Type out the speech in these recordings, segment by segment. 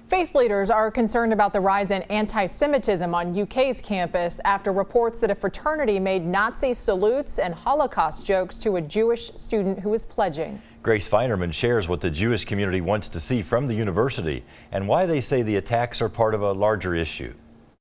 Faith leaders are concerned about the rise in anti-Semitism on UK's campus after reports that a fraternity made Nazi salutes and Holocaust jokes to a Jewish student who was pledging. Grace Feinerman shares what the Jewish community wants to see from the university and why they say the attacks are part of a larger issue.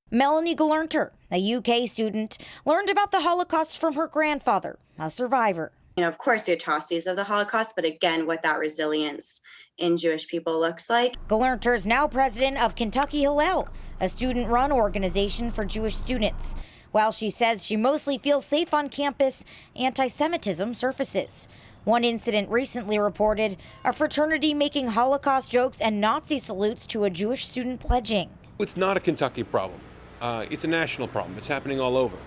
Melanie Galernter, a UK student, learned about the Holocaust from her grandfather, a survivor. Of course, the atrocities of the Holocaust, but again, what that resilience in Jewish people looks like. Galernter is now president of Kentucky Hillel, a student-run organization for Jewish students. While she says she mostly feels safe on campus, anti-Semitism surfaces. One incident recently reported a fraternity making Holocaust jokes and Nazi salutes to a Jewish student pledging. It's not a Kentucky problem. It's a national problem. It's happening all over.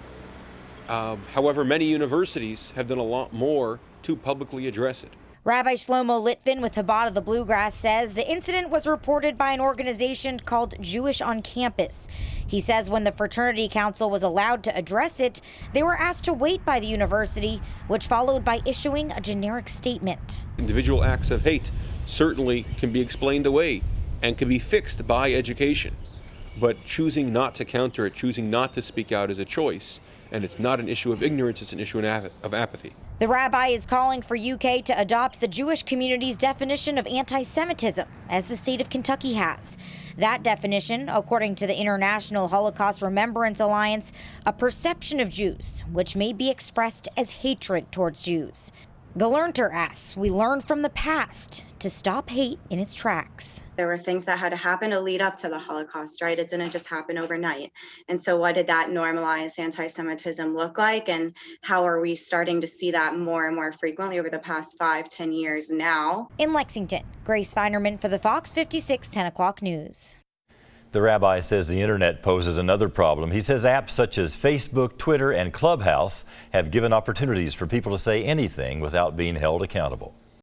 However, many universities have done a lot more to publicly address it. Rabbi Shlomo Litvin with Chabad of the Bluegrass says the incident was reported by an organization called Jewish on Campus. He says when the fraternity council was allowed to address it, they were asked to wait by the university, which followed by issuing a generic statement. Individual acts of hate certainly can be explained away and can be fixed by education, but choosing not to counter it, choosing not to speak out is a choice. And it's not an issue of ignorance, it's an issue of apathy. The rabbi is calling for UK to adopt the Jewish community's definition of anti-Semitism, as the state of Kentucky has. That definition, according to the International Holocaust Remembrance Alliance, a perception of Jews, which may be expressed as hatred towards Jews. Galernter asks we learn from the past to stop hate in its tracks. There were things that had to happen to lead up to the Holocaust, right? It didn't just happen overnight. And so what did that normalized anti-Semitism look like? And how are we starting to see that more and more frequently over the past 5-10 years now? In Lexington, Grace Feinerman for the Fox 56 10 o'clock news. The rabbi says the internet poses another problem. He says apps such as Facebook, Twitter, and Clubhouse have given opportunities for people to say anything without being held accountable.